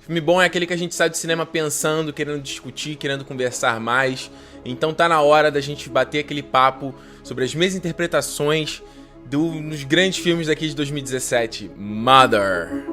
Filme bom é aquele que a gente sai do cinema pensando, querendo discutir, querendo conversar mais. Então tá na hora da gente bater aquele papo sobre as minhas interpretações dos grandes filmes daqui de 2017. Mother.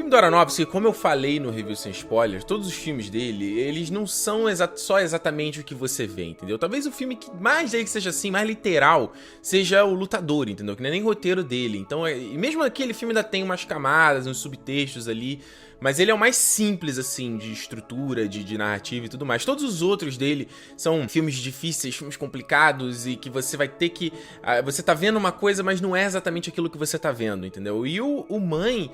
Do Aronofsky, como eu falei no Review Sem Spoilers, todos os filmes dele, eles não são só exatamente o que você vê, entendeu? Talvez o filme que mais dele seja assim, mais literal, seja O Lutador, entendeu? Que não é nem roteiro dele. Então, e mesmo aquele filme ainda tem umas camadas, uns subtextos ali, mas ele é o mais simples, assim, de estrutura, de narrativa e tudo mais. Todos os outros dele são filmes difíceis, filmes complicados e que você vai ter que... você tá vendo uma coisa, mas não é exatamente aquilo que você tá vendo, entendeu? E o Mãe,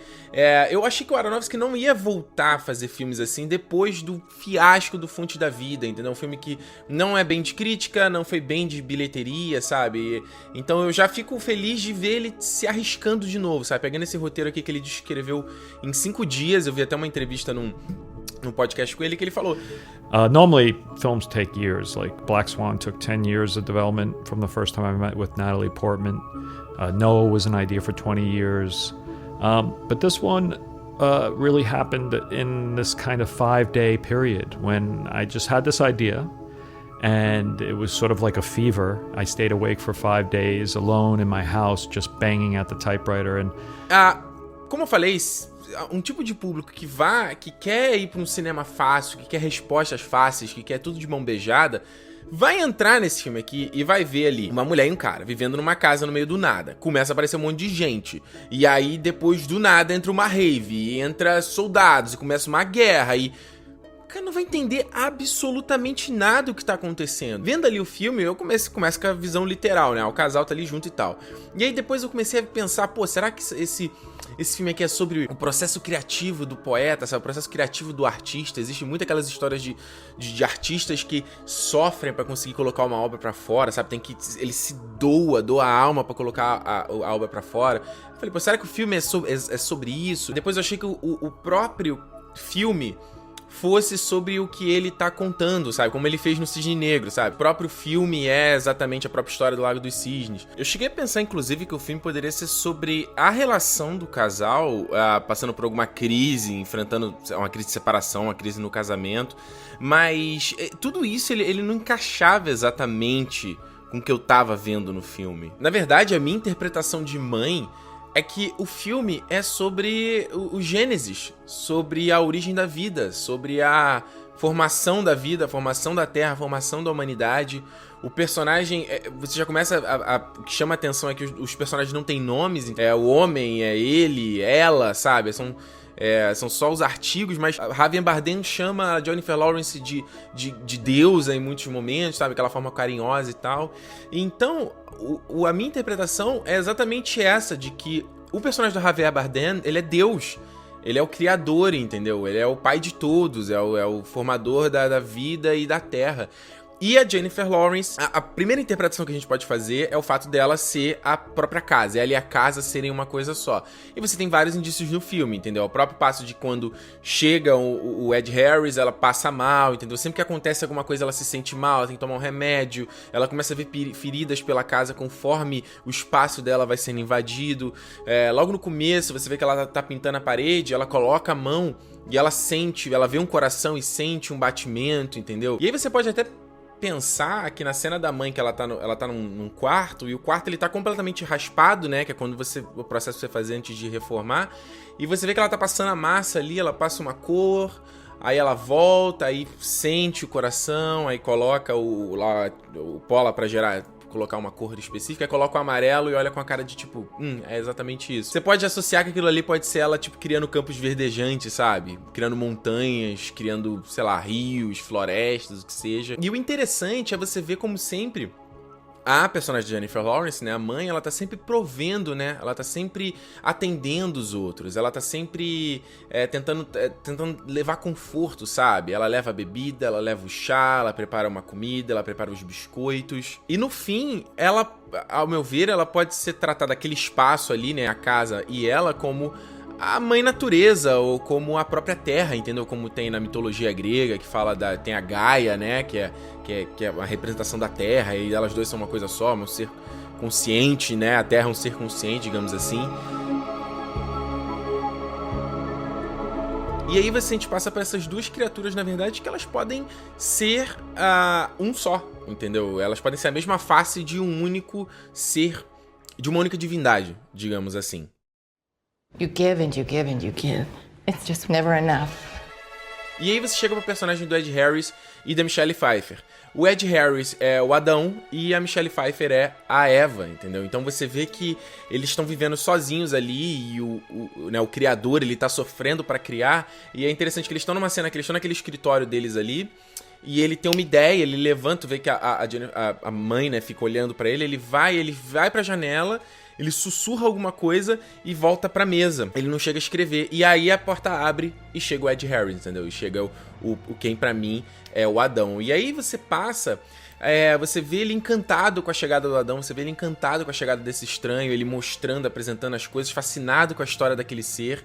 eu achei que o Aronofsky não ia voltar a fazer filmes assim depois do fiasco do Fonte da Vida, entendeu? Um filme que não é bem de crítica, não foi bem de bilheteria, sabe? Então eu já fico feliz de ver ele se arriscando de novo, sabe? Pegando esse roteiro aqui que ele escreveu em 5 dias, eu vi até uma entrevista num podcast com ele que ele falou... Normally, films take years. Like Black Swan took 10 years of development from the first time I met with Natalie Portman. Noah was an idea for 20 years. But this one really happened in this kind of 5-day period when I just had this idea and it was sort of like a fever. I stayed awake for 5 days alone in my house just banging at the typewriter and... Como eu falei, um tipo de público que quer ir pra um cinema fácil, que quer respostas fáceis, que quer tudo de mão beijada, vai entrar nesse filme aqui e vai ver ali uma mulher e um cara vivendo numa casa no meio do nada. Começa a aparecer um monte de gente. E aí, depois do nada, entra uma rave, e entra soldados, e começa uma guerra, e... o cara não vai entender absolutamente nada do que tá acontecendo. Vendo ali o filme, eu começo com a visão literal, né? O casal tá ali junto e tal. E aí depois eu comecei a pensar, pô, será que esse filme aqui é sobre o processo criativo do poeta, sabe? O processo criativo do artista. Existem muitas aquelas histórias de artistas que sofrem pra conseguir colocar uma obra pra fora, sabe? Ele se doa a alma pra colocar a obra pra fora. Eu falei, pô, será que o filme é sobre isso? Depois eu achei que o próprio filme fosse sobre o que ele tá contando, sabe? Como ele fez no Cisne Negro, sabe? O próprio filme é exatamente a própria história do Lago dos Cisnes. Eu cheguei a pensar, inclusive, que o filme poderia ser sobre a relação do casal, passando por alguma crise, enfrentando uma crise de separação, uma crise no casamento, mas tudo isso ele não encaixava exatamente com o que eu tava vendo no filme. Na verdade, a minha interpretação de Mãe é que o filme é sobre o Gênesis, sobre a origem da vida, sobre a formação da vida, a formação da Terra, a formação da humanidade. O personagem, você já começa o que chama a atenção é que os personagens não têm nomes, o homem, é ele, ela, sabe? São só os artigos, mas Javier Bardem chama a Jennifer Lawrence de deusa em muitos momentos, sabe? Aquela forma carinhosa e tal. Então, a minha interpretação é exatamente essa, de que o personagem do Javier Bardem, ele é Deus. Ele é o criador, entendeu? Ele é o pai de todos, é o formador da vida e da terra. E a Jennifer Lawrence, a primeira interpretação que a gente pode fazer é o fato dela ser a própria casa, ela e a casa serem uma coisa só. E você tem vários indícios no filme, entendeu? O próprio passo de quando chega o Ed Harris, ela passa mal, entendeu? Sempre que acontece alguma coisa, ela se sente mal, ela tem que tomar um remédio, ela começa a ver feridas pela casa conforme o espaço dela vai sendo invadido. Logo no começo, você vê que ela tá pintando a parede, ela coloca a mão e ela vê um coração e sente um batimento, entendeu? E aí você pode até pensar que na cena da mãe que ela tá num quarto, e o quarto ele tá completamente raspado, né, que é quando o processo que você fazer antes de reformar, e você vê que ela tá passando a massa ali, ela passa uma cor, aí ela volta, aí sente o coração, aí coloca o pó lá pra colocar uma cor específica, aí coloca o amarelo e olha com a cara de tipo, é exatamente isso. Você pode associar que aquilo ali pode ser ela, tipo, criando campos verdejantes, sabe? Criando montanhas, criando, sei lá, rios, florestas, o que seja. E o interessante é você ver como sempre a personagem de Jennifer Lawrence, né, a mãe, ela tá sempre provendo, né, ela tá sempre atendendo os outros, ela tá sempre tentando levar conforto, sabe? Ela leva a bebida, ela leva o chá, ela prepara uma comida, ela prepara os biscoitos. E no fim, ela, ao meu ver, ela pode ser tratada aquele espaço ali, né, a casa e ela como a mãe natureza, ou como a própria terra, entendeu? Como tem na mitologia grega, que fala tem a Gaia, né? Que é a representação da terra, e elas duas são uma coisa só, um ser consciente, né? A terra é um ser consciente, digamos assim. E aí a gente passa para essas duas criaturas, na verdade, que elas podem ser um só, entendeu? Elas podem ser a mesma face de um único ser, de uma única divindade, digamos assim. You give and you give and you give. It's just never enough. E aí você chega pro personagem do Ed Harris e da Michelle Pfeiffer. O Ed Harris é o Adão e a Michelle Pfeiffer é a Eva, entendeu? Então você vê que eles estão vivendo sozinhos ali e o criador, ele tá sofrendo pra criar. E é interessante que eles estão numa cena que eles estão naquele escritório deles ali e ele tem uma ideia, ele levanta, vê que a mãe, né, fica olhando pra ele, ele vai pra janela, ele sussurra alguma coisa e volta pra mesa. Ele não chega a escrever. E aí a porta abre e chega o Ed Harris, entendeu? E chega quem pra mim é o Adão. E aí você passa... você vê ele encantado com a chegada do Adão, você vê ele encantado com a chegada desse estranho, ele mostrando, apresentando as coisas, fascinado com a história daquele ser.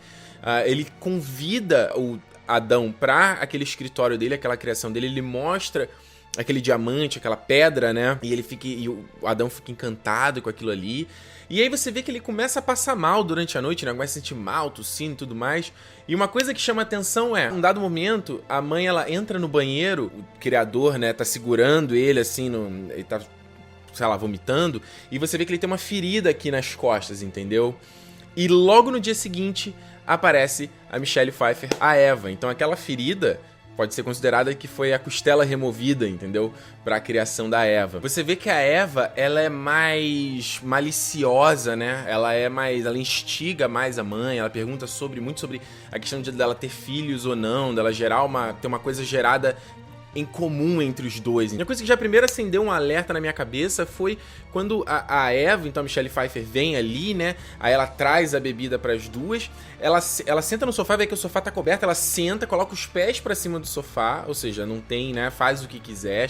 Ele convida o Adão pra aquele escritório dele, aquela criação dele, ele mostra aquele diamante, aquela pedra, né? E o Adão fica encantado com aquilo ali. E aí você vê que ele começa a passar mal durante a noite, né? Começa a sentir mal, tossindo e tudo mais. E uma coisa que chama atenção é, num dado momento, a mãe, ela entra no banheiro, o criador, né, tá segurando ele, assim, ele tá, sei lá, vomitando, e você vê que ele tem uma ferida aqui nas costas, entendeu? E logo no dia seguinte, aparece a Michelle Pfeiffer, a Eva. Então aquela ferida pode ser considerada que foi a costela removida, entendeu? Pra criação da Eva. Você vê que a Eva, ela é mais maliciosa, né? Ela instiga mais a mãe, ela pergunta muito sobre a questão dela ter filhos ou não, dela ter uma coisa gerada em comum entre os dois. Uma coisa que já primeiro acendeu um alerta na minha cabeça foi quando a Eva, então a Michelle Pfeiffer, vem ali, né? Aí ela traz a bebida pras duas, ela senta no sofá, vê que o sofá tá coberto, ela senta, coloca os pés pra cima do sofá, ou seja, não tem, né? Faz o que quiser,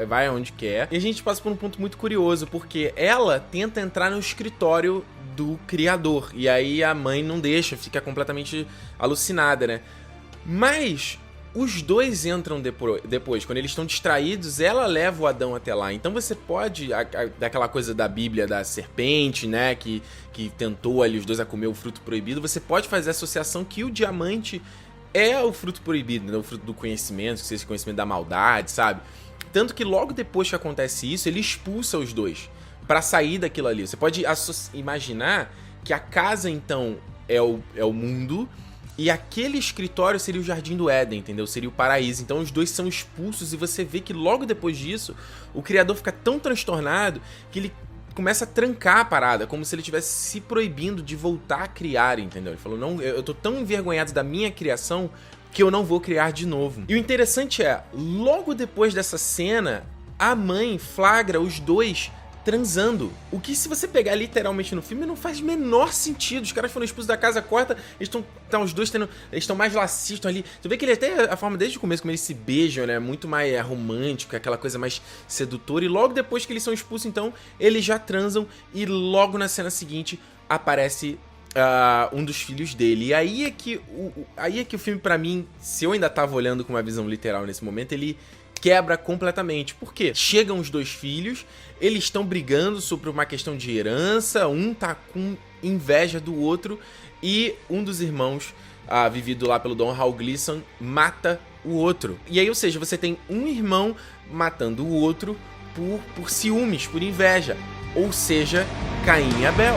vai aonde quer. E a gente passa por um ponto muito curioso, porque ela tenta entrar no escritório do criador, e aí a mãe não deixa, fica completamente alucinada, né? Mas os dois entram depois, quando eles estão distraídos, ela leva o Adão até lá. Então você pode, daquela coisa da Bíblia da serpente, né, que tentou ali os dois a comer o fruto proibido, você pode fazer a associação que o diamante é o fruto proibido, né, o fruto do conhecimento, esse conhecimento da maldade, sabe? Tanto que logo depois que acontece isso, ele expulsa os dois pra sair daquilo ali. Você pode imaginar que a casa, então, é o mundo, e aquele escritório seria o Jardim do Éden, entendeu? Seria o paraíso. Então os dois são expulsos e você vê que logo depois disso, o criador fica tão transtornado que ele começa a trancar a parada, como se ele estivesse se proibindo de voltar a criar, entendeu? Ele falou, não, eu tô tão envergonhado da minha criação que eu não vou criar de novo. E o interessante é, logo depois dessa cena, a mãe flagra os dois transando. O que, se você pegar literalmente no filme, não faz o menor sentido. Os caras foram expulsos da casa, corta, eles estão os dois eles estão mais lacistas, estão ali. Tu vê que ele até, a forma desde o começo, como eles se beijam, né, muito mais romântico, aquela coisa mais sedutora, e logo depois que eles são expulsos, então, eles já transam, e logo na cena seguinte, aparece um dos filhos dele. E aí é que o filme, pra mim, se eu ainda tava olhando com uma visão literal nesse momento, ele quebra completamente. Por quê? Chegam os dois filhos, eles estão brigando sobre uma questão de herança, um tá com inveja do outro, e um dos irmãos, vivido lá pelo Don Hal Gleason, mata o outro. E aí, ou seja, você tem um irmão matando o outro por ciúmes, por inveja. Ou seja, Caim e Abel.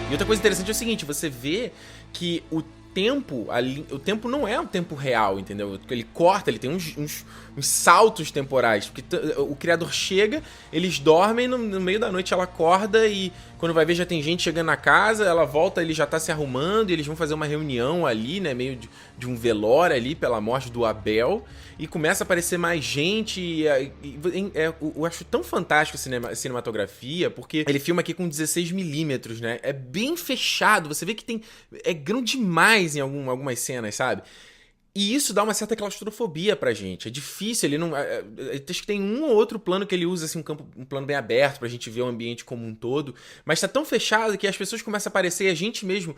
E outra coisa interessante é o seguinte, você vê que o tempo não é um tempo real, entendeu? Ele corta, ele tem uns saltos temporais, porque o criador chega, eles dormem, no meio da noite ela acorda e quando vai ver já tem gente chegando na casa, ela volta, ele já tá se arrumando e eles vão fazer uma reunião ali, né, meio de um velório ali pela morte do Abel, e começa a aparecer mais gente, eu acho tão fantástico a cinematografia, porque ele filma aqui com 16mm, né, é bem fechado, você vê que é grão demais em algumas cenas, sabe? E isso dá uma certa claustrofobia pra gente. É difícil, ele não... acho que tem um ou outro plano que ele usa, assim, um plano bem aberto pra gente ver o ambiente como um todo. Mas tá tão fechado que as pessoas começam a aparecer e a gente mesmo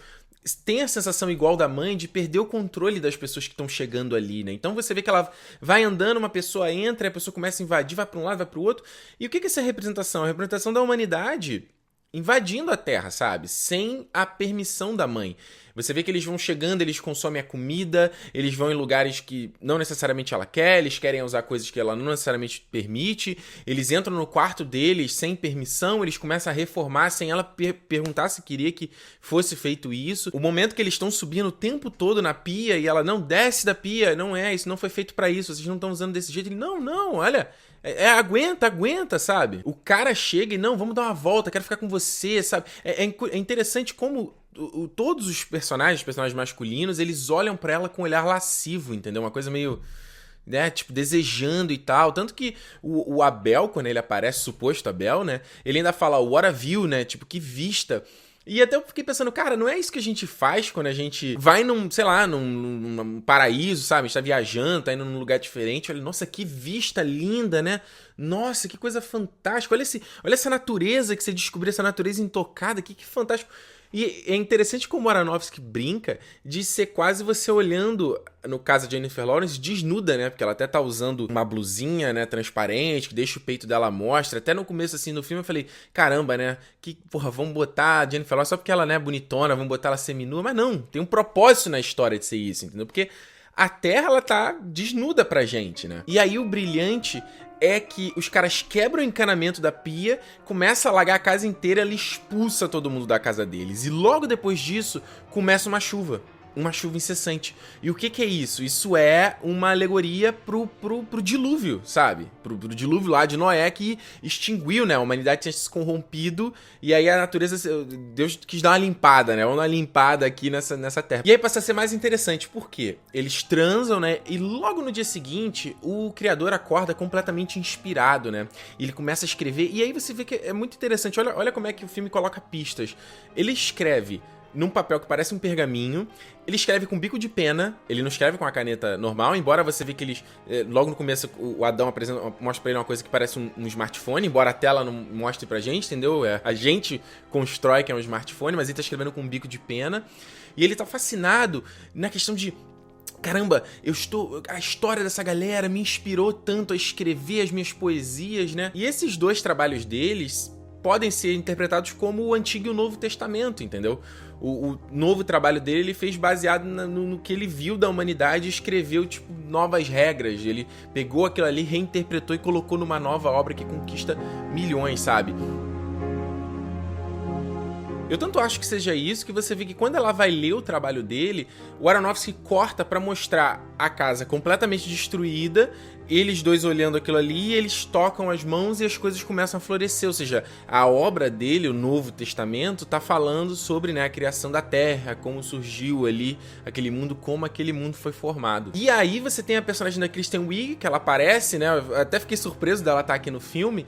tem a sensação igual da mãe de perder o controle das pessoas que estão chegando ali, né? Então você vê que ela vai andando, uma pessoa entra, a pessoa começa a invadir, vai pra um lado, vai pro outro. E o que é essa representação? A representação da humanidade invadindo a Terra, sabe? Sem a permissão da mãe. Você vê que eles vão chegando, eles consomem a comida, eles vão em lugares que não necessariamente ela quer, eles querem usar coisas que ela não necessariamente permite, eles entram no quarto deles sem permissão, eles começam a reformar sem ela perguntar se queria que fosse feito isso. O momento que eles estão subindo o tempo todo na pia e ela, não, desce da pia, não é, isso não foi feito pra isso, vocês não estão usando desse jeito. Ele, não, olha... aguenta, sabe? O cara chega e, não, vamos dar uma volta, quero ficar com você, sabe? É interessante como todos os personagens masculinos, eles olham pra ela com um olhar lascivo, entendeu? Uma coisa meio... né, tipo, desejando e tal. Tanto que o Abel, quando ele aparece, suposto Abel, né? Ele ainda fala, what a view, né? Tipo, que vista... E até eu fiquei pensando, cara, não é isso que a gente faz quando a gente vai num paraíso, sabe? A gente tá viajando, tá indo num lugar diferente. Olha, nossa, que vista linda, né? Nossa, que coisa fantástica. Olha essa natureza que você descobriu, essa natureza intocada, que fantástico. E é interessante como o Aronofsky brinca de ser quase você olhando, no caso da Jennifer Lawrence, desnuda, né? Porque ela até tá usando uma blusinha, né, transparente, que deixa o peito dela à mostra. Até no começo, assim, do filme eu falei, caramba, né? Que, porra, vamos botar a Jennifer Lawrence só porque ela, né, é bonitona, vamos botar ela seminua. Mas não, tem um propósito na história de ser isso, entendeu? Porque a Terra, ela tá desnuda pra gente, né? E aí o brilhante é que os caras quebram o encanamento da pia, começa a alagar a casa inteira, ela expulsa todo mundo da casa deles. E logo depois disso, começa uma chuva incessante. E o que é isso? Isso é uma alegoria pro dilúvio, sabe? Pro dilúvio lá de Noé que extinguiu, né? A humanidade tinha se corrompido e aí a natureza, Deus quis dar uma limpada, né? Uma limpada aqui nessa terra. E aí passa a ser mais interessante, por quê? Eles transam, né? E logo no dia seguinte, o criador acorda completamente inspirado, né? E ele começa a escrever e aí você vê que é muito interessante. Olha como é que o filme coloca pistas. Ele escreve num papel que parece um pergaminho, ele escreve com bico de pena, ele não escreve com a caneta normal, embora você vê que eles, logo no começo, o Adão mostra pra ele uma coisa que parece um smartphone, embora a tela não mostre pra gente, entendeu? A gente constrói que é um smartphone, mas ele tá escrevendo com bico de pena, e ele tá fascinado na questão de, caramba, a história dessa galera me inspirou tanto a escrever as minhas poesias, né? E esses dois trabalhos deles podem ser interpretados como o Antigo e o Novo Testamento, entendeu? O novo trabalho dele ele fez baseado no que ele viu da humanidade e escreveu, tipo, novas regras. Ele pegou aquilo ali, reinterpretou e colocou numa nova obra que conquista milhões, sabe? Eu tanto acho que seja isso que você vê que quando ela vai ler o trabalho dele, o Aronofsky corta pra mostrar a casa completamente destruída, eles dois olhando aquilo ali, eles tocam as mãos e as coisas começam a florescer. Ou seja, a obra dele, o Novo Testamento, tá falando sobre, né, a criação da Terra, como surgiu ali aquele mundo, como aquele mundo foi formado. E aí você tem a personagem da Kristen Wiig, que ela aparece, né, eu até fiquei surpreso dela estar aqui no filme.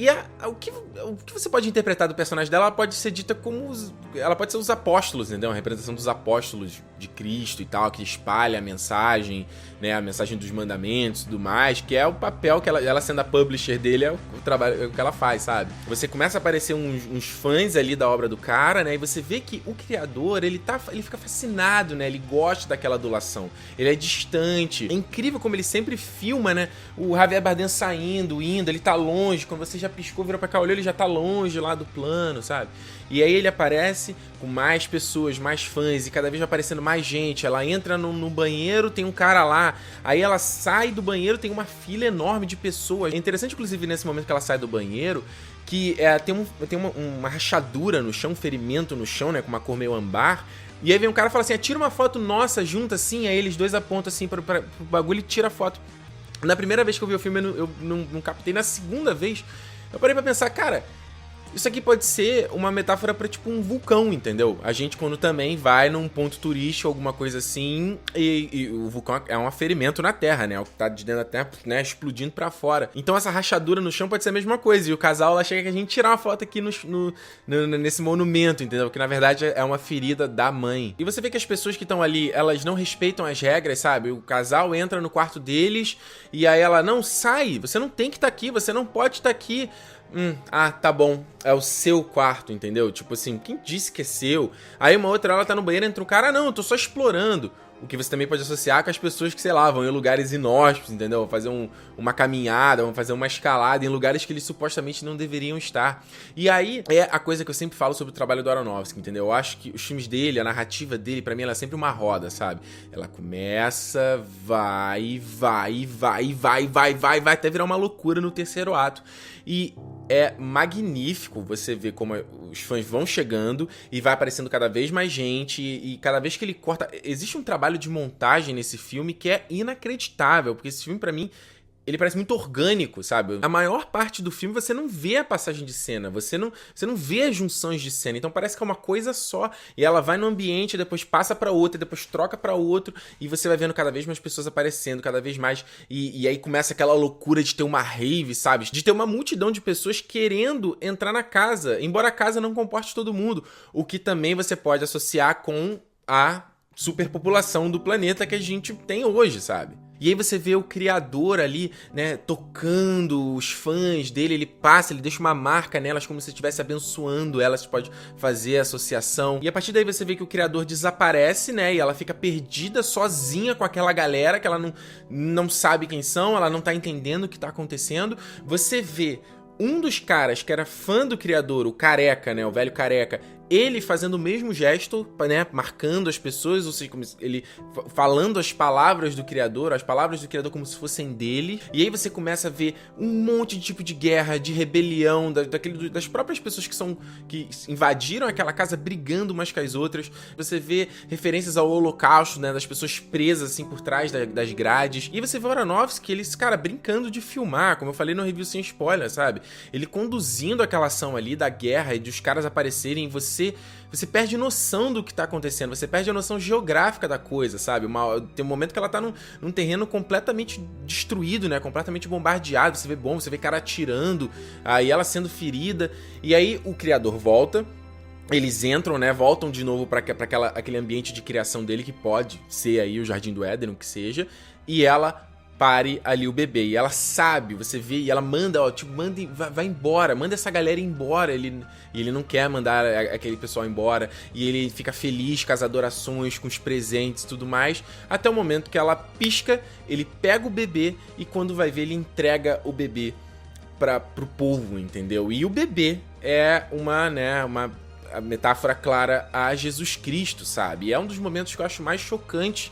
E o que você pode interpretar do personagem dela, ela pode ser dita como... ela pode ser os apóstolos, entendeu? A representação dos apóstolos de Cristo e tal, que espalha a mensagem, né? A mensagem dos mandamentos e tudo mais, que é o papel que ela sendo a publisher dele, é o trabalho, é o que ela faz, sabe? Você começa a aparecer uns fãs ali da obra do cara, né? E você vê que o criador, ele fica fascinado, né? Ele gosta daquela adulação. Ele é distante. É incrível como ele sempre filma, né? O Javier Bardem saindo, indo, ele tá longe, quando você já piscou, virou pra cá, olhou, ele já tá longe lá do plano, sabe? E aí ele aparece com mais pessoas, mais fãs, e cada vez vai aparecendo mais gente. Ela entra no banheiro, tem um cara lá, aí ela sai do banheiro, tem uma fila enorme de pessoas. É interessante, inclusive, nesse momento que ela sai do banheiro, que tem uma rachadura no chão, um ferimento no chão, né, com uma cor meio ambar. E aí vem um cara e fala assim, tira uma foto nossa junta, assim, aí eles dois apontam assim pro bagulho e tira a foto. Na primeira vez que eu vi o filme, eu não captei. Na segunda vez, eu parei pra pensar, cara, Isso aqui pode ser uma metáfora pra, tipo, um vulcão, entendeu? A gente, quando também vai num ponto turístico, alguma coisa assim, e o vulcão é um aferimento na Terra, né? O que tá de dentro da Terra, né, explodindo pra fora. Então essa rachadura no chão pode ser a mesma coisa. E o casal, ela chega que a gente tirar uma foto aqui nesse monumento, entendeu? Que na verdade é uma ferida da mãe. E você vê que as pessoas que estão ali, elas não respeitam as regras, sabe? O casal entra no quarto deles e aí ela, não, sai, você não tem que estar aqui, você não pode estar aqui. Tá bom, é o seu quarto, entendeu? Tipo assim, quem disse que é seu? Aí uma outra, ela tá no banheiro, entra um cara, não, eu tô só explorando. O que você também pode associar com as pessoas que, sei lá, vão em lugares inóspitos, entendeu? Vão fazer uma caminhada, vão fazer uma escalada em lugares que eles supostamente não deveriam estar. E aí é a coisa que eu sempre falo sobre o trabalho do Aronofsky, entendeu? Eu acho que os filmes dele, a narrativa dele, pra mim, ela é sempre uma roda, sabe? Ela começa, vai, até virar uma loucura no terceiro ato. E é magnífico você ver como os fãs vão chegando e vai aparecendo cada vez mais gente e cada vez que ele corta... Existe um trabalho de montagem nesse filme que é inacreditável, porque esse filme, pra mim, ele parece muito orgânico, sabe? A maior parte do filme você não vê a passagem de cena, você não vê as junções de cena, então parece que é uma coisa só, e ela vai no ambiente, depois passa pra outra, depois troca pra outro, e você vai vendo cada vez mais pessoas aparecendo, cada vez mais, e aí começa aquela loucura de ter uma rave, sabe? De ter uma multidão de pessoas querendo entrar na casa, embora a casa não comporte todo mundo, o que também você pode associar com a superpopulação do planeta que a gente tem hoje, sabe? E aí você vê o criador ali, né, tocando os fãs dele, ele passa, ele deixa uma marca nelas como se estivesse abençoando elas, pode fazer a associação. E a partir daí você vê que o criador desaparece, né, e ela fica perdida sozinha com aquela galera que ela não sabe quem são, ela não tá entendendo o que tá acontecendo. Você vê um dos caras que era fã do criador, o careca, né, o velho careca, ele fazendo o mesmo gesto, né, marcando as pessoas, ou seja, como ele falando as palavras do criador como se fossem dele, e aí você começa a ver um monte de tipo de guerra, de rebelião, das próprias pessoas que invadiram aquela casa brigando umas com as outras, você vê referências ao Holocausto, né, das pessoas presas assim por trás das grades, e você vê o Aronofsky, ele, cara, brincando de filmar, como eu falei no review sem spoiler, sabe? Ele conduzindo aquela ação ali da guerra e dos caras aparecerem em você perde noção do que tá acontecendo, você perde a noção geográfica da coisa, sabe? Tem um momento que ela tá num terreno completamente destruído, né? Completamente bombardeado, você vê bomba, você vê cara atirando, aí ela sendo ferida, e aí o criador volta, eles entram, né? Voltam de novo pra aquele ambiente de criação dele, que pode ser aí o Jardim do Éden, o que seja, e ela pare ali o bebê, e ela sabe, você vê, e ela manda, ó, tipo, vai embora, manda essa galera embora, ele não quer mandar aquele pessoal embora, e ele fica feliz com as adorações, com os presentes e tudo mais, até o momento que ela pisca, ele pega o bebê, e quando vai ver, ele entrega o bebê pro povo, entendeu? E o bebê é uma metáfora clara a Jesus Cristo, sabe? E é um dos momentos que eu acho mais chocantes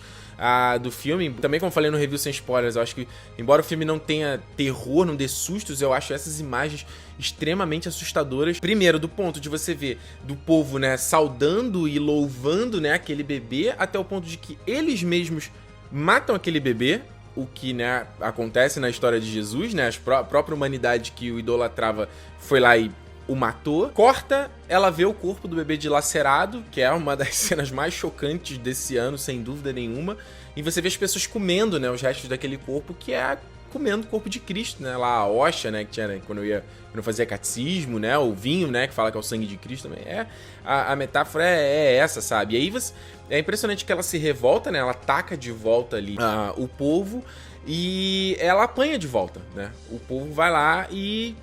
do filme. Também, como eu falei no review sem spoilers, eu acho que, embora o filme não tenha terror, não dê sustos, eu acho essas imagens extremamente assustadoras. Primeiro, do ponto de você ver do povo, né, saudando e louvando, né, aquele bebê, até o ponto de que eles mesmos matam aquele bebê, o que, né, acontece na história de Jesus, né, a própria humanidade que o idolatrava foi lá e o matou. Corta, ela vê o corpo do bebê dilacerado, que é uma das cenas mais chocantes desse ano, sem dúvida nenhuma. E você vê as pessoas comendo, né, os restos daquele corpo, que é comendo o corpo de Cristo, né? Lá a hóstia, né, que tinha, né, quando eu fazia catecismo, né, o vinho, né, que fala que é o sangue de Cristo também. A metáfora é essa, sabe? E aí é impressionante que ela se revolta, né? Ela ataca de volta ali o povo e ela apanha de volta, né? O povo vai lá e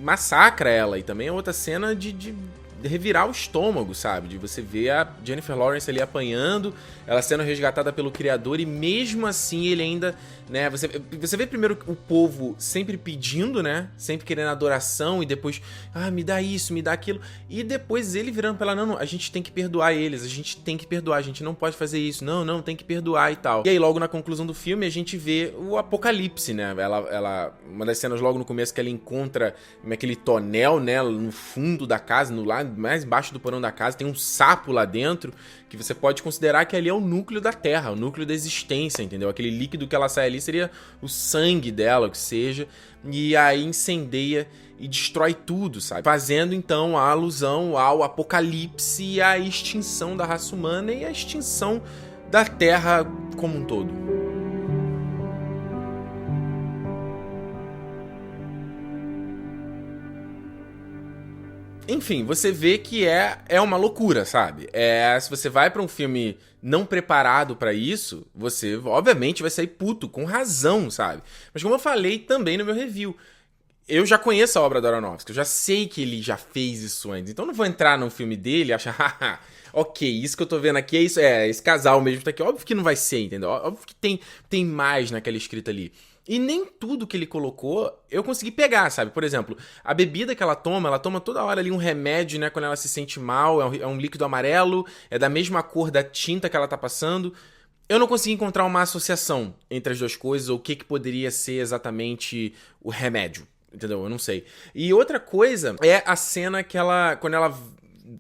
massacra ela. E também é outra cena de revirar o estômago, sabe? De você ver a Jennifer Lawrence ali apanhando, ela sendo resgatada pelo criador, e mesmo assim ele ainda, né? Você vê primeiro o povo sempre pedindo, né? Sempre querendo adoração, e depois, me dá isso, me dá aquilo. E depois ele virando pra ela, não, a gente tem que perdoar eles, a gente tem que perdoar, a gente não pode fazer isso, não, tem que perdoar e tal. E aí logo na conclusão do filme a gente vê o apocalipse, né? Ela uma das cenas logo no começo que ela encontra aquele tonel, né? No fundo da casa, lá mais embaixo do porão da casa, tem um sapo lá dentro, que você pode considerar que ali é o núcleo da Terra, o núcleo da existência, entendeu? Aquele líquido que ela sai ali seria o sangue dela, o que seja, e aí incendeia e destrói tudo, sabe? Fazendo então a alusão ao apocalipse e à extinção da raça humana e à extinção da Terra como um todo. Enfim, você vê que é uma loucura, sabe? Se você vai pra um filme não preparado pra isso, você obviamente vai sair puto, com razão, sabe? Mas como eu falei também no meu review, eu já conheço a obra do Aronofsky, eu já sei que ele já fez isso antes, então eu não vou entrar num filme dele e achar, haha, ok, isso que eu tô vendo aqui é isso, esse casal mesmo tá aqui. Óbvio que não vai ser, entendeu? Óbvio que tem mais naquela escrita ali. E nem tudo que ele colocou eu consegui pegar, sabe? Por exemplo, a bebida que ela toma toda hora ali um remédio, né? Quando ela se sente mal, é um líquido amarelo, é da mesma cor da tinta que ela tá passando. Eu não consegui encontrar uma associação entre as duas coisas, ou o que poderia ser exatamente o remédio, entendeu? Eu não sei. E outra coisa é a cena que quando ela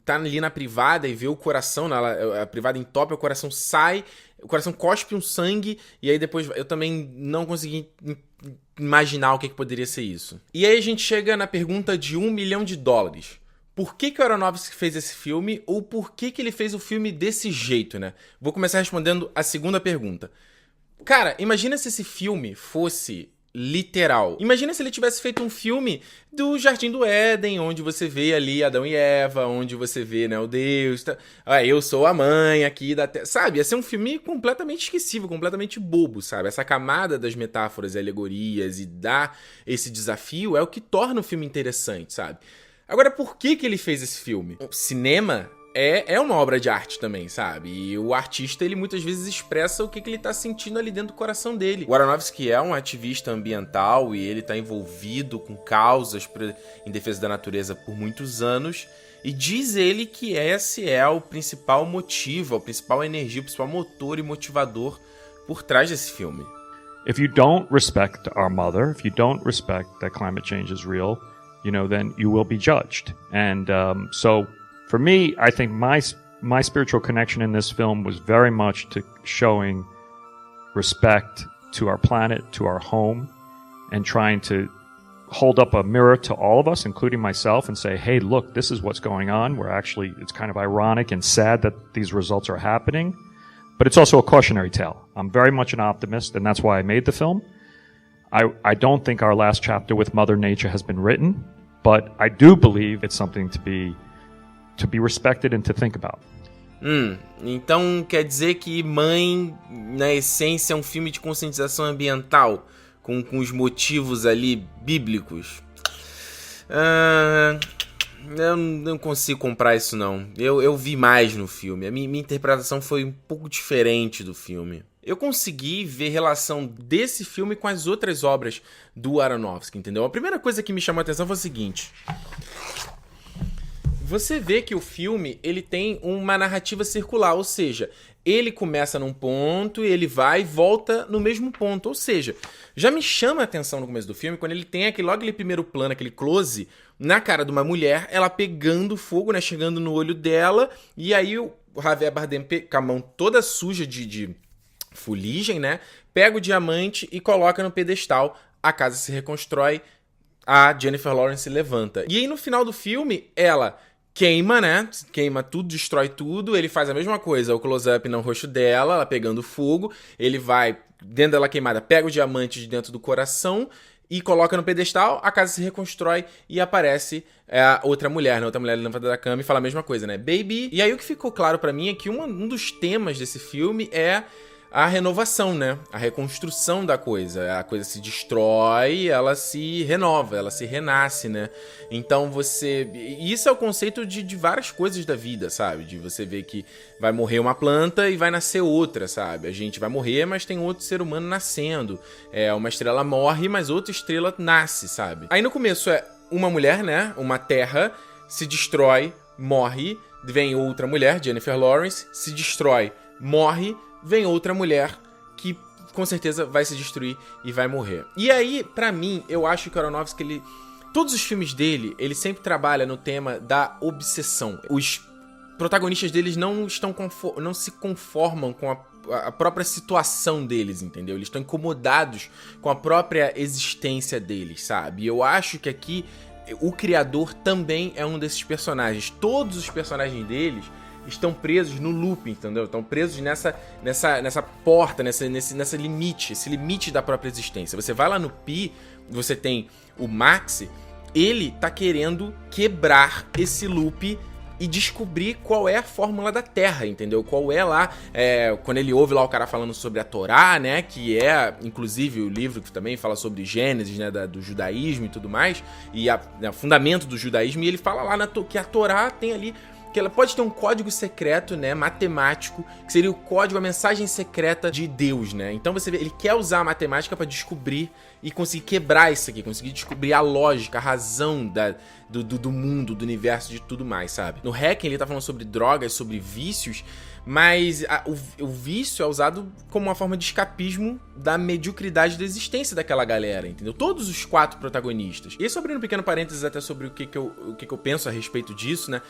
tá ali na privada e vê o coração, a privada entope, o coração sai, o coração cospe um sangue, e aí depois eu também não consegui imaginar o que poderia ser isso. E aí a gente chega na pergunta de $1 milhão. Por que o Aronofsky fez esse filme, ou por que ele fez o filme desse jeito, né? Vou começar respondendo a segunda pergunta. Cara, imagina se esse filme fosse literal. Imagina se ele tivesse feito um filme do Jardim do Éden, onde você vê ali Adão e Eva, onde você vê, né, o Deus, eu sou a mãe aqui da Terra, sabe? Ia ser um filme completamente esquecível, completamente bobo, sabe? Essa camada das metáforas e alegorias e dar esse desafio é o que torna o filme interessante, sabe? Agora, por que ele fez esse filme? O cinema é uma obra de arte também, sabe? E o artista, ele muitas vezes expressa o que ele tá sentindo ali dentro do coração dele. O Aronofsky é um ativista ambiental e ele tá envolvido com causas em defesa da natureza por muitos anos. E diz ele que esse é o principal motivo, a principal energia, o principal motor e motivador por trás desse filme. If you don't respect our mother, if you don't respect that climate change is real, then you will be judged. And so for me, I think my spiritual connection in this film was very much to showing respect to our planet, to our home, and trying to hold up a mirror to all of us, including myself, and say, hey, look, this is what's going on. It's kind of ironic and sad that these results are happening, but it's also a cautionary tale. I'm very much an optimist, and that's why I made the film. I don't think our last chapter with Mother Nature has been written, but I do believe it's something to be respected and to think about. Então quer dizer que Mãe, na essência, é um filme de conscientização ambiental, com os motivos ali bíblicos. Eu não consigo comprar isso, não. Eu vi mais no filme. A minha interpretação foi um pouco diferente do filme. Eu consegui ver relação desse filme com as outras obras do Aronofsky, entendeu? A primeira coisa que me chamou a atenção foi o seguinte. Você vê que o filme, ele tem uma narrativa circular, ou seja, ele começa num ponto e ele vai e volta no mesmo ponto, ou seja, já me chama a atenção no começo do filme quando ele tem logo aquele primeiro plano, aquele close na cara de uma mulher, ela pegando fogo, né, chegando no olho dela, e aí o Javier Bardem com a mão toda suja de fuligem, né, pega o diamante e coloca no pedestal, a casa se reconstrói, a Jennifer Lawrence se levanta. E aí no final do filme, ela queima, né? Queima tudo, destrói tudo. Ele faz a mesma coisa, o close-up no rosto dela, ela pegando fogo. Ele vai, dentro dela queimada, pega o diamante de dentro do coração e coloca no pedestal. A casa se reconstrói e aparece a outra mulher, né? Outra mulher levanta da cama e fala a mesma coisa, né? Baby. E aí o que ficou claro pra mim é que um dos temas desse filme é a renovação, né? A reconstrução da coisa. A coisa se destrói, ela se renova, ela se renasce, né? Então isso é o conceito de várias coisas da vida, sabe? De você ver que vai morrer uma planta e vai nascer outra, sabe? A gente vai morrer, mas tem outro ser humano nascendo. Uma estrela morre, mas outra estrela nasce, sabe? Aí no começo é uma mulher, né? Uma terra se destrói, morre, vem outra mulher, Jennifer Lawrence, se destrói, morre, vem outra mulher que com certeza vai se destruir e vai morrer. E aí, pra mim, eu acho que o Aronofsky Todos os filmes dele, ele sempre trabalha no tema da obsessão. Os protagonistas deles não se conformam com a própria situação deles, entendeu? Eles estão incomodados com a própria existência deles, sabe? E eu acho que aqui o criador também é um desses personagens. Todos os personagens deles estão presos no loop, entendeu? Estão presos nessa porta, nesse limite, esse limite da própria existência. Você vai lá no Pi, você tem o Max, ele tá querendo quebrar esse loop e descobrir qual é a fórmula da Terra, entendeu? Qual é lá, quando ele ouve lá o cara falando sobre a Torá, né, que é, inclusive, o livro que também fala sobre Gênesis, né, do judaísmo e tudo mais, e o fundamento do judaísmo, e ele fala lá que a Torá tem ali, que ela pode ter um código secreto, né, matemático, que seria o código, a mensagem secreta de Deus, né? Então você vê, ele quer usar a matemática para descobrir e conseguir quebrar isso aqui, conseguir descobrir a lógica, a razão do mundo, do universo, de tudo mais, sabe? No Hacking ele tá falando sobre drogas, sobre vícios, mas o vício é usado como uma forma de escapismo da mediocridade da existência daquela galera, entendeu? Todos os 4 protagonistas. E só abrindo um pequeno parênteses até sobre o que eu penso a respeito disso, né?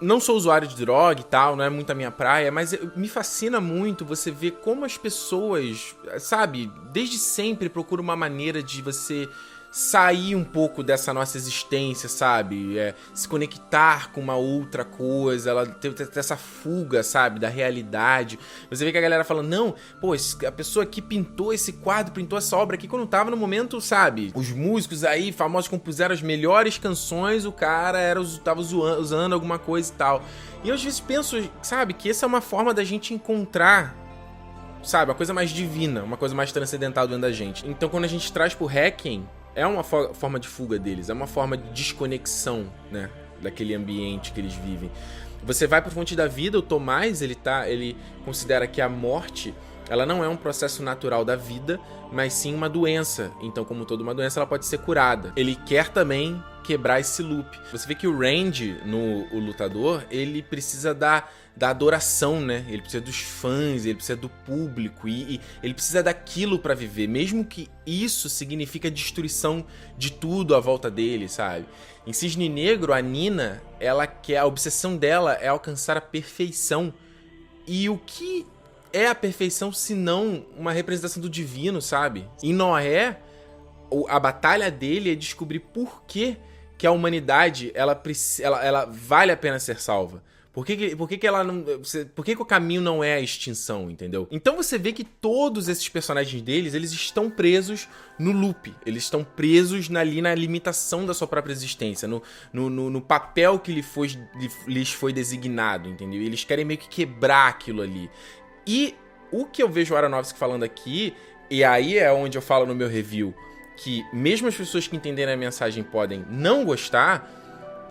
Não sou usuário de droga e tal, não é muito a minha praia, mas me fascina muito você ver como as pessoas, sabe, desde sempre procuram uma maneira de você sair um pouco dessa nossa existência, sabe? Se conectar com uma outra coisa, ela ter essa fuga, sabe? Da realidade. Você vê que a galera fala, não, pô, a pessoa que pintou esse quadro, pintou essa obra aqui, quando tava no momento, sabe? Os músicos aí, famosos, compuseram as melhores canções, o cara tava usando alguma coisa e tal. E eu às vezes penso, sabe, que essa é uma forma da gente encontrar, sabe, uma coisa mais divina, uma coisa mais transcendental dentro da gente. Então quando a gente traz pro Hacking, é uma forma de fuga deles, é uma forma de desconexão, né, daquele ambiente que eles vivem. Você vai pro Fonte da Vida, o Tomás, ele considera que a morte, ela não é um processo natural da vida, mas sim uma doença. Então, como toda uma doença, ela pode ser curada. Ele quer também quebrar esse loop. Você vê que o Randy, o lutador, ele precisa da adoração, né? Ele precisa dos fãs, ele precisa do público e ele precisa daquilo pra viver, mesmo que isso significa destruição de tudo à volta dele, sabe? Em Cisne Negro, a Nina, a obsessão dela é alcançar a perfeição. E o que é a perfeição se não uma representação do divino, sabe? Em Noé, a batalha dele é descobrir por que a humanidade ela vale a pena ser salva. Por que ela não, por que o caminho não é a extinção, entendeu? Então você vê que todos esses personagens deles, eles estão presos no loop. Eles estão presos ali na limitação da sua própria existência, no papel que lhes foi designado, entendeu? Eles querem meio que quebrar aquilo ali. E o que eu vejo o Aronofsky falando aqui, e aí é onde eu falo no meu review, que mesmo as pessoas que entenderem a mensagem podem não gostar,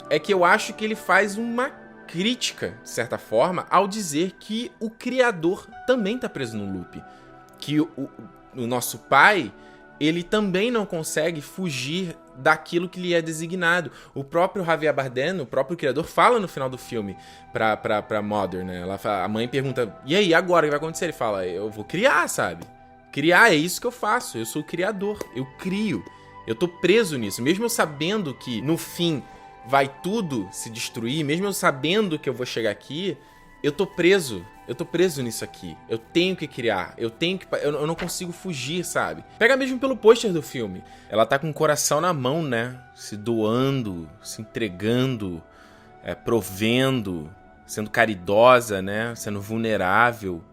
é que eu acho que ele faz uma crítica, de certa forma, ao dizer que o criador também está preso no loop. Que o nosso pai, ele também não consegue fugir daquilo que lhe é designado. O próprio Javier Bardem, o próprio criador, fala no final do filme pra Mother, né? A mãe pergunta, e aí, agora o que vai acontecer? Ele fala, eu vou criar, sabe? Criar é isso que eu faço, eu sou o criador, eu crio. Eu tô preso nisso, mesmo eu sabendo que no fim vai tudo se destruir, mesmo eu sabendo que eu vou chegar aqui, eu tô preso nisso aqui. Eu tenho que criar, eu não consigo fugir, sabe? Pega mesmo pelo pôster do filme. Ela tá com o coração na mão, né? Se doando, se entregando, provendo, sendo caridosa, né? Sendo vulnerável.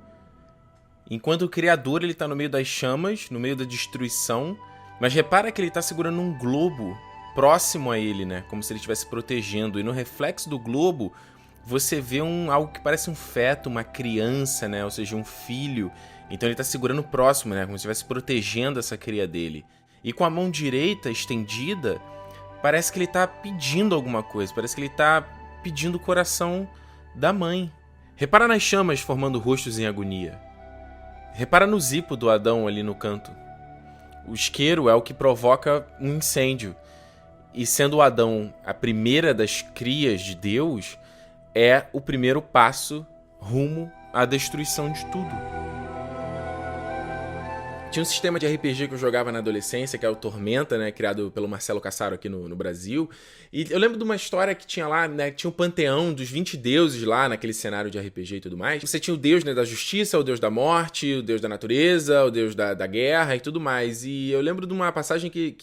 Enquanto o criador, ele tá no meio das chamas, no meio da destruição, mas repara que ele tá segurando um globo próximo a ele, né? Como se ele estivesse protegendo. E no reflexo do globo, você vê algo que parece um feto, uma criança, né? Ou seja, um filho. Então ele tá segurando próximo, né? Como se estivesse protegendo essa cria dele. E com a mão direita estendida, parece que ele tá pedindo alguma coisa. Parece que ele tá pedindo o coração da mãe. Repara nas chamas formando rostos em agonia. Repara no zipo do Adão ali no canto. O isqueiro é o que provoca um incêndio. E sendo o Adão a primeira das crias de Deus, é o primeiro passo rumo à destruição de tudo. Tinha um sistema de RPG que eu jogava na adolescência, que é o Tormenta, né? Criado pelo Marcelo Cassaro aqui no Brasil. E eu lembro de uma história que tinha lá, né? Tinha um panteão dos 20 deuses lá, naquele cenário de RPG e tudo mais. Você tinha o deus, né, da justiça, o deus da morte, o deus da natureza, o deus da guerra e tudo mais. E eu lembro de uma passagem que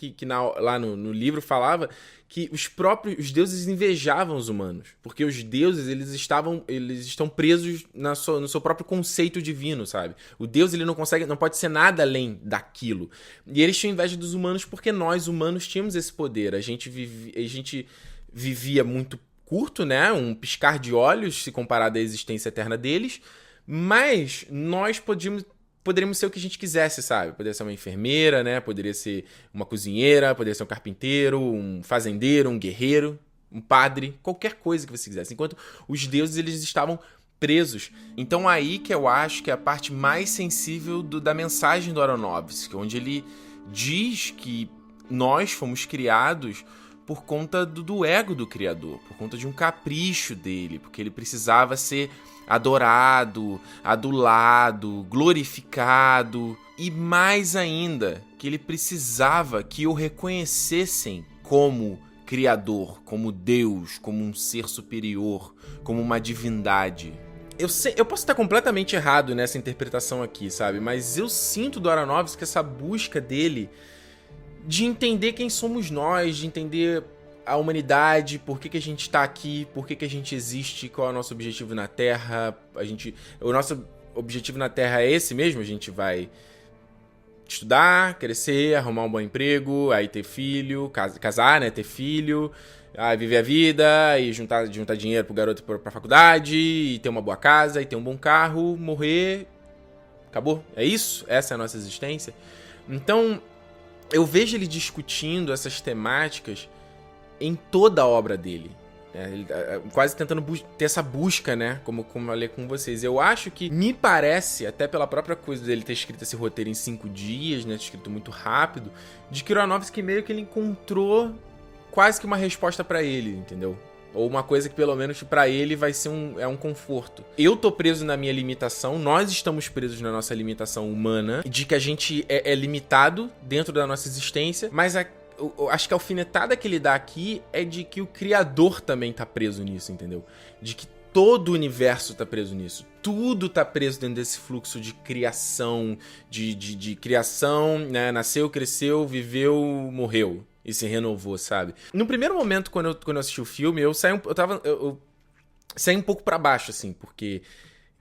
lá no livro falava que os deuses invejavam os humanos, porque os deuses, eles estão presos no seu próprio conceito divino, sabe? O deus, ele não pode ser nada além daquilo. E eles tinham inveja dos humanos porque nós, humanos, tínhamos esse poder. A gente vivia muito curto, né? Um piscar de olhos, se comparado à existência eterna deles, mas nós poderíamos ser o que a gente quisesse, sabe? Poderia ser uma enfermeira, né? Poderia ser uma cozinheira, poderia ser um carpinteiro, um fazendeiro, um guerreiro, um padre, qualquer coisa que você quisesse. Enquanto os deuses, eles estavam presos. Então aí que eu acho que é a parte mais sensível da mensagem do Aronofsky, onde ele diz que nós fomos criados por conta do ego do criador, por conta de um capricho dele, porque ele precisava ser adorado, adulado, glorificado, e mais ainda, que ele precisava que o reconhecessem como criador, como Deus, como um ser superior, como uma divindade. Eu posso estar completamente errado nessa interpretação aqui, sabe? Mas eu sinto do Aronofsky essa busca dele de entender quem somos nós, de entender a humanidade, por que a gente está aqui, por que a gente existe, qual é o nosso objetivo na Terra. O nosso objetivo na Terra é esse mesmo, a gente vai estudar, crescer, arrumar um bom emprego, aí ter filho, casar, né, ter filho, aí viver a vida, e juntar dinheiro pro garoto pra faculdade, e ter uma boa casa, e ter um bom carro, morrer, acabou, é isso? Essa é a nossa existência? Então, eu vejo ele discutindo essas temáticas em toda a obra dele, ele quase tentando ter essa busca, né, como eu falei com vocês. Eu acho que, me parece, até pela própria coisa dele ter escrito esse roteiro em 5 dias, né, ter escrito muito rápido, de que o Aronofsky meio que ele encontrou quase que uma resposta pra ele, entendeu? Ou uma coisa que pelo menos pra ele vai ser um conforto. Eu tô preso na minha limitação, nós estamos presos na nossa limitação humana, de que a gente é limitado dentro da nossa existência, mas eu acho que a alfinetada que ele dá aqui é de que o criador também tá preso nisso, entendeu? De que todo o universo tá preso nisso. Tudo tá preso dentro desse fluxo de criação, de criação, né? Nasceu, cresceu, viveu, morreu. E se renovou, sabe? No primeiro momento, quando eu assisti o filme, eu saí um pouco pra baixo, assim, porque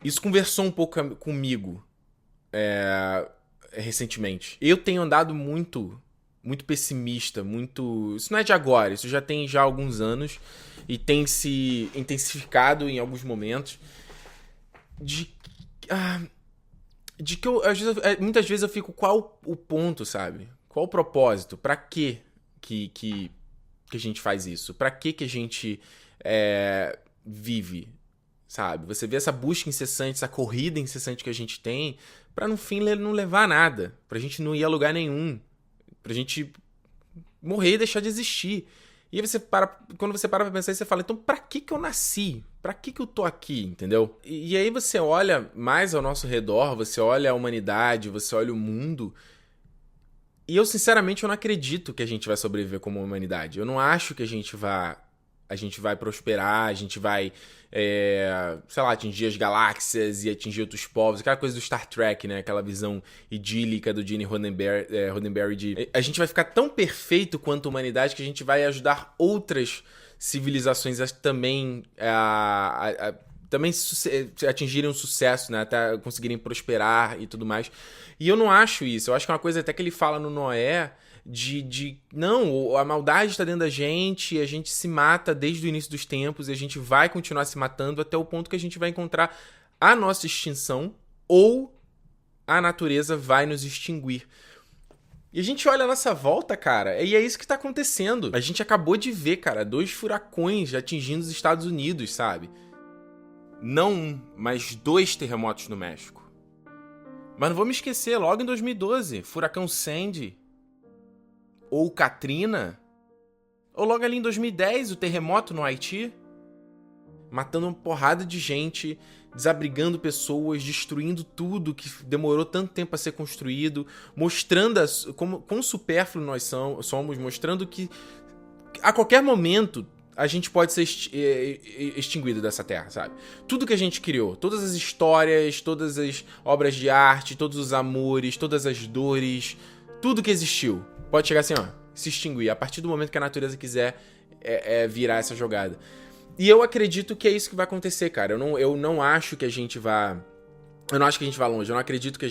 isso conversou um pouco comigo recentemente. Eu tenho andado muito pessimista, Isso não é de agora, isso já tem alguns anos e tem se intensificado em alguns momentos de que muitas vezes eu fico, qual o ponto, sabe? Qual o propósito? Pra quê que a gente faz isso? Pra que a gente vive, sabe? Você vê essa busca incessante, essa corrida incessante que a gente tem pra no fim não levar a nada, pra gente não ir a lugar nenhum, pra gente morrer e deixar de existir. E aí quando você para pra pensar, você fala, então pra que eu nasci? Pra que eu tô aqui, entendeu? E aí você olha mais ao nosso redor, você olha a humanidade, você olha o mundo, e eu sinceramente não acredito que a gente vai sobreviver como humanidade. Eu não acho que a gente vai prosperar, a gente vai, sei lá, atingir as galáxias e atingir outros povos. Aquela coisa do Star Trek, né? Aquela visão idílica do Gene Roddenberry de... A gente vai ficar tão perfeito quanto a humanidade que a gente vai ajudar outras civilizações a também atingirem um sucesso, né? Até conseguirem prosperar e tudo mais. E eu não acho isso. Eu acho que é uma coisa até que ele fala no Noé, não, a maldade está dentro da gente, a gente se mata desde o início dos tempos e a gente vai continuar se matando até o ponto que a gente vai encontrar a nossa extinção ou a natureza vai nos extinguir. E a gente olha a nossa volta, cara, e é isso que tá acontecendo. A gente acabou de ver, cara, 2 furacões atingindo os Estados Unidos, sabe? Não um, mas 2 terremotos no México. Mas não vou me esquecer, logo em 2012, furacão Sandy, ou Katrina, ou logo ali em 2010, o terremoto no Haiti. matando uma porrada de gente, desabrigando pessoas, destruindo tudo que demorou tanto tempo a ser construído, mostrando quão supérfluo nós somos, mostrando que a qualquer momento a gente pode ser extinguido dessa terra, sabe? Tudo que a gente criou, todas as histórias, todas as obras de arte, todos os amores, todas as dores, tudo que existiu, pode chegar assim, ó, se extinguir, a partir do momento que a natureza quiser virar essa jogada. E eu acredito que é isso que vai acontecer, cara. Eu não acho que a gente vá... Eu não acho que a gente vá longe, eu não acredito que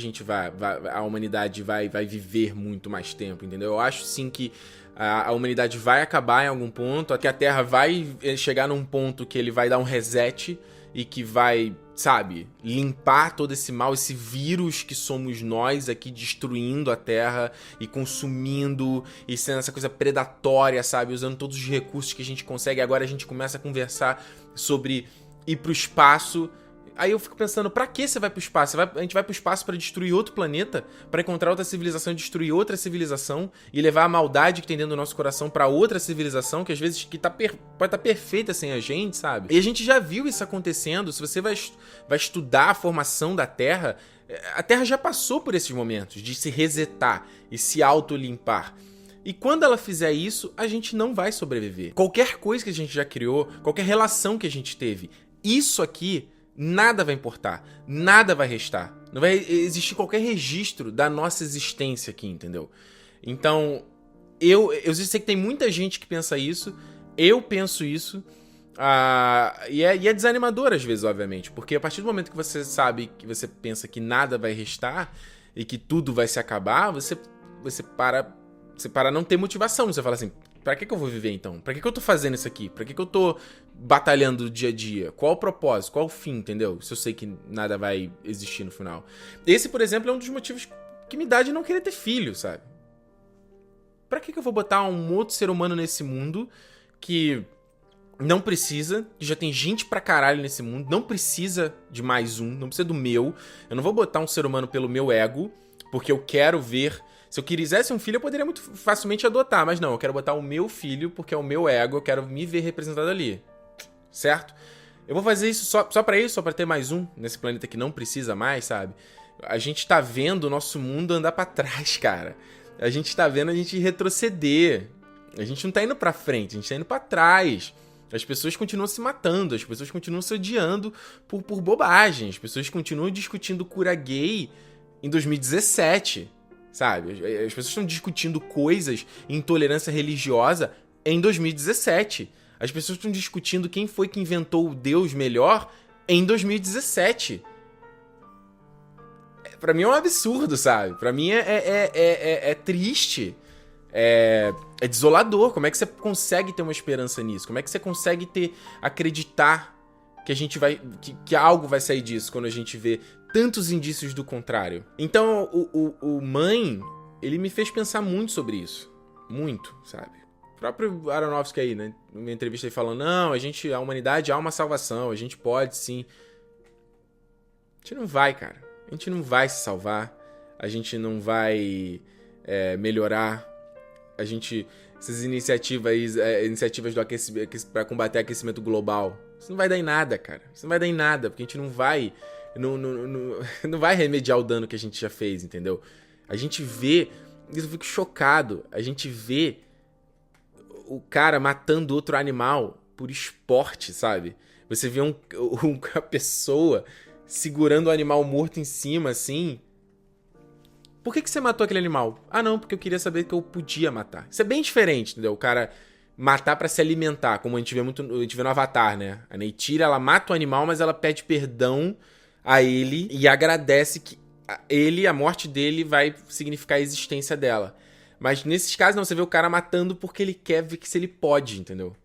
a humanidade vai viver muito mais tempo, entendeu? Eu acho sim que a humanidade vai acabar em algum ponto, que a Terra vai chegar num ponto que ele vai dar um reset e que vai, sabe, limpar todo esse mal, esse vírus que somos nós aqui destruindo a Terra e consumindo e sendo essa coisa predatória, sabe, usando todos os recursos que a gente consegue. Agora a gente começa a conversar sobre ir pro espaço. Aí eu fico pensando, pra que você vai pro espaço? A gente vai pro espaço pra destruir outro planeta? Pra encontrar outra civilização e destruir outra civilização? E levar a maldade que tem dentro do nosso coração pra outra civilização, que às vezes pode estar perfeita sem a gente, sabe? E a gente já viu isso acontecendo. Se você vai estudar a formação da Terra, a Terra já passou por esses momentos de se resetar e se autolimpar. E quando ela fizer isso, a gente não vai sobreviver. Qualquer coisa que a gente já criou, qualquer relação que a gente teve, isso aqui... nada vai importar, nada vai restar. Não vai existir qualquer registro da nossa existência aqui, entendeu? Então, eu sei que tem muita gente que pensa isso, eu penso isso, e é desanimador às vezes, obviamente, porque a partir do momento que você sabe, que você pensa que nada vai restar e que tudo vai se acabar, você para não ter motivação, você fala assim... Pra que eu vou viver, então? Pra que eu tô fazendo isso aqui? Pra que eu tô batalhando dia a dia? Qual o propósito? Qual o fim, entendeu? Se eu sei que nada vai existir no final. Esse, por exemplo, é um dos motivos que me dá de não querer ter filho, sabe? Pra que eu vou botar um outro ser humano nesse mundo que não precisa, que já tem gente pra caralho nesse mundo, não precisa de mais um, não precisa do meu. Eu não vou botar um ser humano pelo meu ego, porque eu quero ver... Se eu quisesse um filho, eu poderia muito facilmente adotar, mas não, eu quero botar o meu filho, porque é o meu ego, eu quero me ver representado ali, certo? Eu vou fazer isso só pra isso, só pra ter mais um nesse planeta que não precisa mais, sabe? A gente tá vendo o nosso mundo andar pra trás, cara. A gente tá vendo a gente retroceder. A gente não tá indo pra frente, a gente tá indo pra trás. As pessoas continuam se matando, as pessoas continuam se odiando por bobagem. As pessoas continuam discutindo cura gay em 2017. Sabe? As pessoas estão discutindo coisas, intolerância religiosa, em 2017. As pessoas estão discutindo quem foi que inventou o Deus melhor em 2017. Pra mim é um absurdo, sabe? Pra mim é triste. É desolador. Como é que você consegue ter uma esperança nisso? Como é que você consegue acreditar que a gente vai... que algo vai sair disso quando a gente vê tantos indícios do contrário? Então, o Mãe, ele me fez pensar muito sobre isso. Muito, sabe? O próprio Aronofsky aí, né? Numa entrevista aí falando, não, a humanidade há uma salvação, a gente pode sim. A gente não vai, cara. A gente não vai se salvar. A gente não vai melhorar. Essas iniciativas do aquecimento, para combater aquecimento global, isso não vai dar em nada, cara. Isso não vai dar em nada, porque a gente não vai remediar o dano que a gente já fez, entendeu? A gente vê, isso eu fico chocado, a gente vê o cara matando outro animal por esporte, sabe? Você vê uma pessoa segurando o animal morto em cima, assim. Por que você matou aquele animal? Ah, não, porque eu queria saber que eu podia matar. Isso é bem diferente, entendeu? O cara matar pra se alimentar, como a gente vê no Avatar, né? A Neytiri, ela mata o animal, mas ela pede perdão a ele e agradece que a morte dele vai significar a existência dela. Mas nesses casos, não, você vê o cara matando porque ele quer ver que se ele pode, entendeu?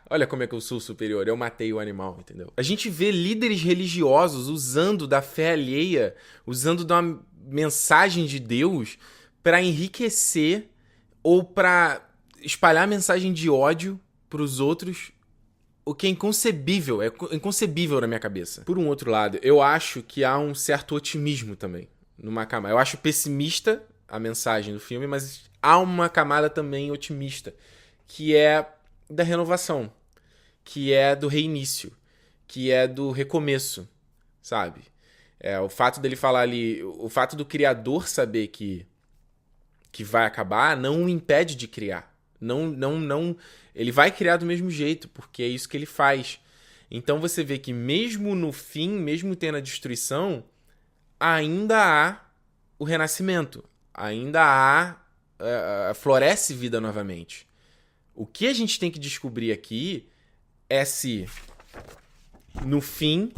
Olha como é que eu sou superior, eu matei o animal, entendeu? A gente vê líderes religiosos usando da fé alheia, usando da mensagem de Deus pra enriquecer ou pra espalhar mensagem de ódio pros outros, o que é inconcebível na minha cabeça. Por um outro lado, eu acho que há um certo otimismo também numa camada. Eu acho pessimista a mensagem do filme, mas há uma camada também otimista, que é da renovação, que é do reinício, que é do recomeço, sabe? O fato dele falar ali, o fato do criador saber que vai acabar não o impede de criar. Não, ele vai criar do mesmo jeito, porque é isso que ele faz. Então você vê que mesmo no fim, mesmo tendo a destruição, ainda há o renascimento, ainda floresce vida novamente. O que a gente tem que descobrir aqui é se no fim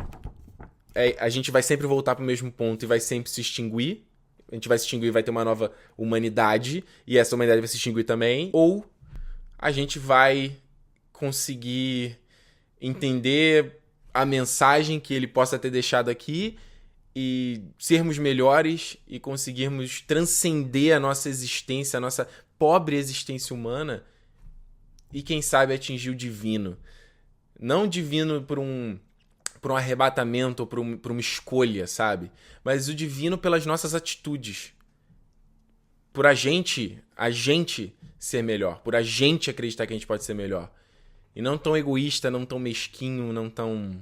a gente vai sempre voltar para o mesmo ponto e vai sempre se extinguir. A gente vai se extinguir e vai ter uma nova humanidade, e essa humanidade vai se extinguir também, ou a gente vai conseguir entender a mensagem que ele possa ter deixado aqui e sermos melhores e conseguirmos transcender a nossa existência, a nossa pobre existência humana e, quem sabe, atingir o divino. Não divino por um arrebatamento ou por uma escolha, sabe? Mas o divino pelas nossas atitudes. Por a gente ser melhor. Por a gente acreditar que a gente pode ser melhor. E não tão egoísta, não tão mesquinho, não tão